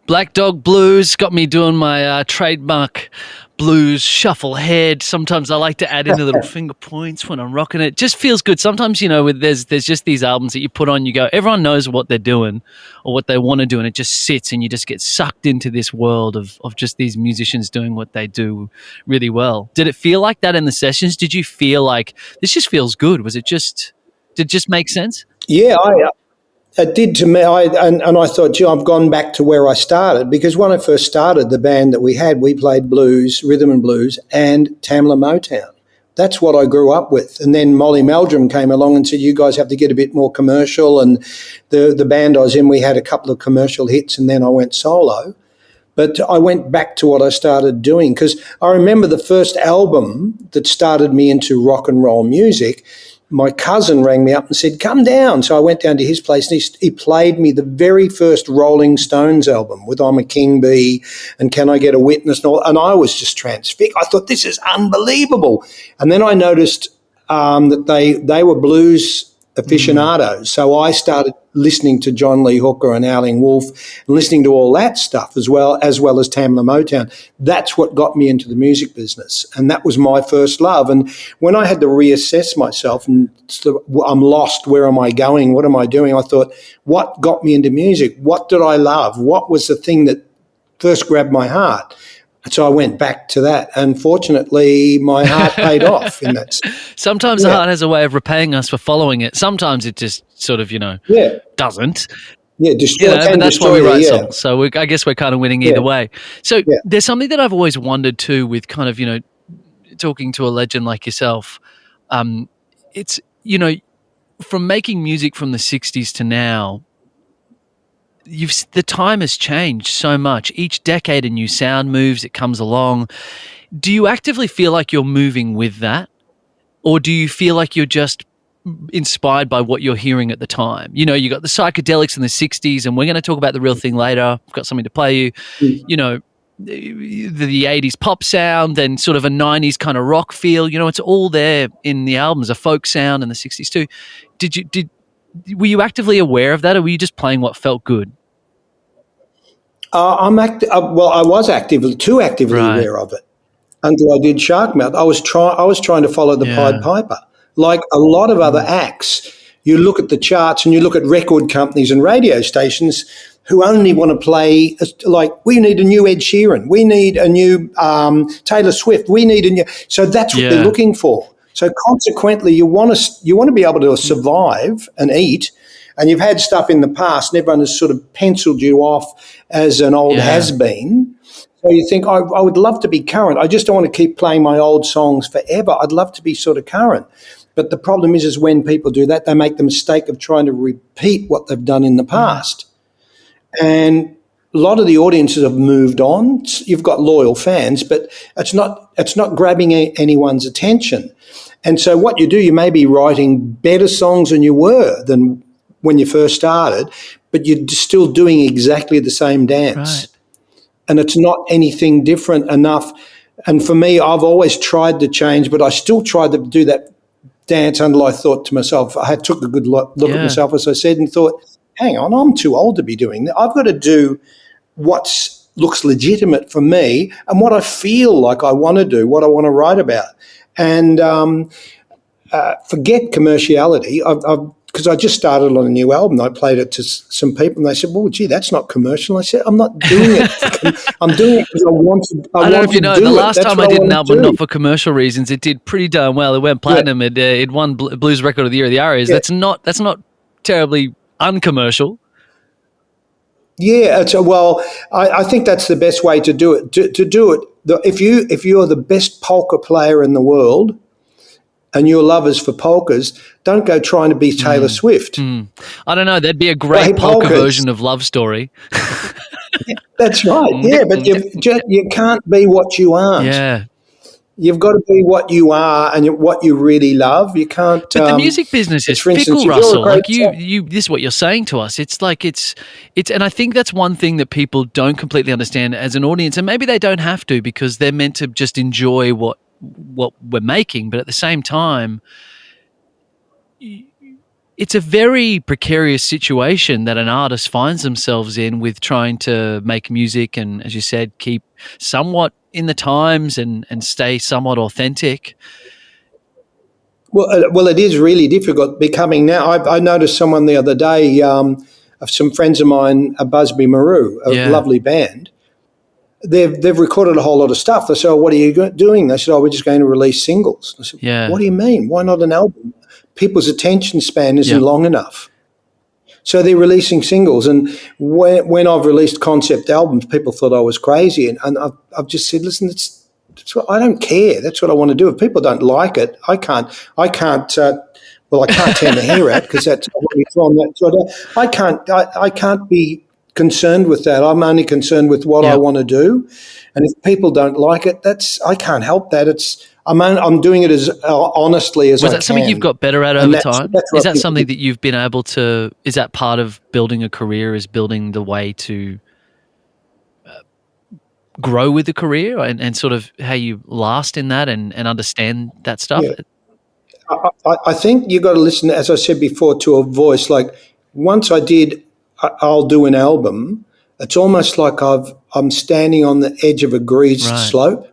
Black Dog Blues got me doing my trademark blues shuffle head. Sometimes I like to add in the little finger points when I'm rocking it. Just feels good. Sometimes, there's just these albums that you put on, you go, everyone knows what they're doing or what they want to do, and it just sits and you just get sucked into this world of just these musicians doing what they do really well. Did it feel like that in the sessions? Did you feel like this just feels good? Did it just make sense? Yeah, it did to me. And I thought, gee, I've gone back to where I started, because when I first started the band that we played blues, rhythm and blues, and Tamla Motown. That's what I grew up with. And then Molly Meldrum came along and said, you guys have to get a bit more commercial. And the band I was in, we had a couple of commercial hits, and then I went solo. But I went back to what I started doing, because I remember the first album that started me into rock and roll music. My cousin rang me up and said, come down. So I went down to his place, and he played me the very first Rolling Stones album with I'm a King Bee and Can I Get a Witness? And I was just transfixed. I thought, this is unbelievable. And then I noticed that they were blues aficionados. So I started listening to John Lee Hooker and Howling Wolf and listening to all that stuff as well as Tamla Motown. That's what got me into the music business, and that was my first love. And when I had to reassess myself and I'm lost, where am I going, what am I doing, I thought, what got me into music? What did I love? What was the thing that first grabbed my heart? So I went back to that, and fortunately my heart paid off in that. Sometimes the heart has a way of repaying us for following it. Sometimes it just sort of, doesn't. Yeah, but that's why we write songs. So I guess we're kind of winning either way. So there's something that I've always wondered too with kind of, talking to a legend like yourself. It's, from making music from the 60s to now, the time has changed so much. Each decade a new sound moves, it comes along. Do you actively feel like you're moving with that? Or do you feel like you're just inspired by what you're hearing at the time? You got the psychedelics in the 60s, and we're going to talk about the real thing later. I've got something to play you. The 80s pop sound, then sort of a 90s kind of rock feel. It's all there in the albums, a folk sound in the 60s too. Were you actively aware of that, or were you just playing what felt good? I was too actively aware of it until I did Sharkmouth. I was trying to follow the Pied Piper. Like a lot of other acts, you look at the charts and you look at record companies and radio stations who only want to play, like, we need a new Ed Sheeran, we need a new Taylor Swift, we need a new. So that's what they're looking for. So consequently, you want to be able to survive and eat, and you've had stuff in the past, and everyone has sort of penciled you off as an old has-been. So you think, I would love to be current. I just don't want to keep playing my old songs forever. I'd love to be sort of current. But the problem is when people do that, they make the mistake of trying to repeat what they've done in the past. And a lot of the audiences have moved on. You've got loyal fans, but it's not grabbing anyone's attention. And so what you do, you may be writing better songs than you were than when you first started, but you're still doing exactly the same dance. Right. And it's not anything different enough. And for me, I've always tried to change, but I still tried to do that dance until I thought to myself, I took a good look at myself, as I said, and thought, hang on, I'm too old to be doing that. I've got to do what looks legitimate for me and what I feel like I want to do, what I want to write about. And forget commerciality. Because I just started on a new album. I played it to some people, and they said, well, gee, that's not commercial. I said, I'm not doing it. I'm doing it because I want to. I don't know if you know, the last time I did an album, not for commercial reasons, it did pretty darn well. It went platinum. It won Blues Record of the Year of the ARIAs. That's not terribly uncommercial. Yeah, I think that's the best way to do it. To do it, if you're the best polka player in the world, and your love is for polkas, don't go trying to be Taylor Swift. I don't know. That'd be a great polka version of Love Story. That's right. Yeah, but you can't be what you aren't. Yeah. You've got to be what you are and what you really love. You can't. But the music business is fickle, Russell. Like you, this is what you're saying to us. It's like it's, and I think that's one thing that people don't completely understand as an audience, and maybe they don't have to because they're meant to just enjoy what we're making. But at the same time, it's a very precarious situation that an artist finds themselves in with trying to make music and, as you said, keep somewhat in the times and stay somewhat authentic. Well, it is really difficult becoming now. I noticed someone the other day, of some friends of mine, a Busby Maru, a lovely band. They've recorded a whole lot of stuff. I said, "Oh, what are you doing?" They said, "Oh, we're just going to release singles." I said, "What do you mean? Why not an album? People's attention span isn't long enough." So they're releasing singles. And when I've released concept albums, people thought I was crazy. And I've just said, listen, I don't care. That's what I want to do. If people don't like it, I can't tear my hair out because that's what we throw on that. So I can't be concerned with that. I'm only concerned with what I want to do. And if people don't like it, I can't help that. I'm doing it as honestly as I can. Was that something you've got better at over time? Is that something that you've been able to, is that part of building a career, is building the way to grow with the career and sort of how you last in that and understand that stuff? Yeah. I think you've got to listen, as I said before, to a voice. Like once I'll do an album, it's almost like I'm standing on the edge of a greased slope.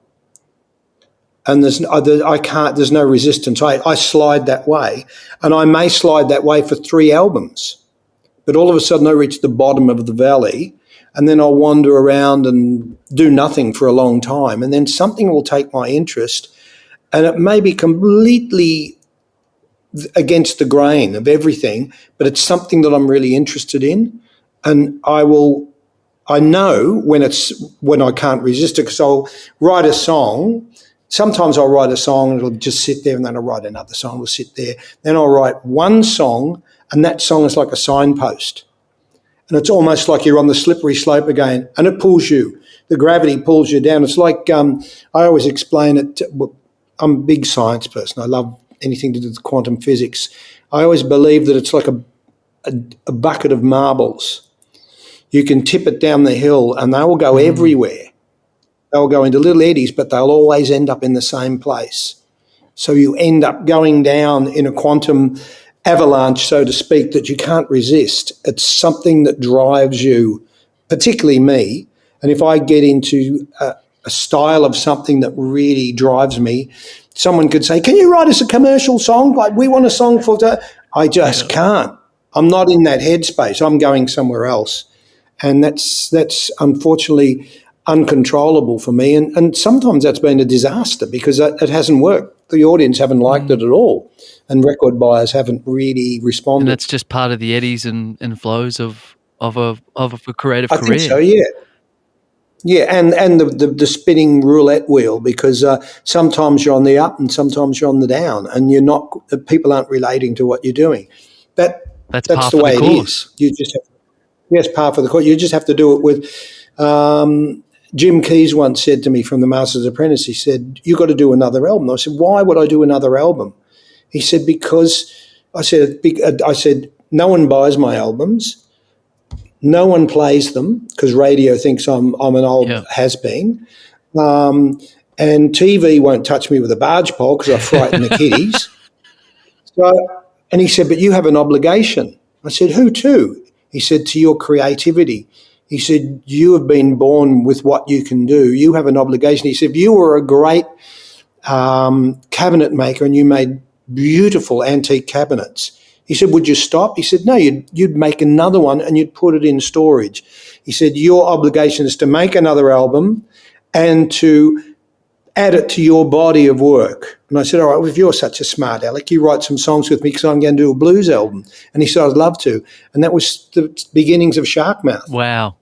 And there's no resistance. I slide that way, and I may slide that way for 3 albums, but all of a sudden I reach the bottom of the valley, and then I'll wander around and do nothing for a long time, and then something will take my interest, and it may be completely against the grain of everything, but it's something that I'm really interested in, and I know when I can't resist it, because I'll write a song. Sometimes I'll write a song and it'll just sit there, and then I'll write another song, it'll sit there. Then I'll write one song, and that song is like a signpost. And it's almost like you're on the slippery slope again, and it pulls you. The gravity pulls you down. It's like, I always explain it. I'm a big science person. I love anything to do with quantum physics. I always believe that it's like a bucket of marbles. You can tip it down the hill and they will go everywhere. They'll go into little eddies, but they'll always end up in the same place. So you end up going down in a quantum avalanche, so to speak, that you can't resist. It's something that drives you, particularly me. And if I get into a style of something that really drives me, someone could say, "Can you write us a commercial song? Like, we want a song for that." I just can't. I'm not in that headspace. I'm going somewhere else. And that's unfortunately uncontrollable for me, and sometimes that's been a disaster because it hasn't worked. The audience haven't liked it at all, and record buyers haven't really responded. And that's just part of the eddies and flows of a creative career. I think so, yeah, and the spinning roulette wheel, because sometimes you're on the up and sometimes you're on the down, and people aren't relating to what you're doing. That's the way it is. You just have, par for the course. You just have to do it with. Jim Keys once said to me from The Master's Apprentice, he said, "You got to do another album." I said, "Why would I do another album?" He said, "Because," I said, "no one buys my albums. No one plays them because radio thinks I'm an old has-been. And TV won't touch me with a barge pole because I frighten the kiddies." And he said, "But you have an obligation." I said, "Who to?" He said, "To your creativity." He said, "You have been born with what you can do. You have an obligation." He said, "If you were a great cabinet maker and you made beautiful antique cabinets," he said, "would you stop?" He said, "No, you'd make another one and you'd put it in storage." He said, "Your obligation is to make another album and to add it to your body of work." And I said, "All right, well, if you're such a smart aleck, you write some songs with me because I'm going to do a blues album." And he said, "I'd love to." And that was the beginnings of Sharkmouth. Wow.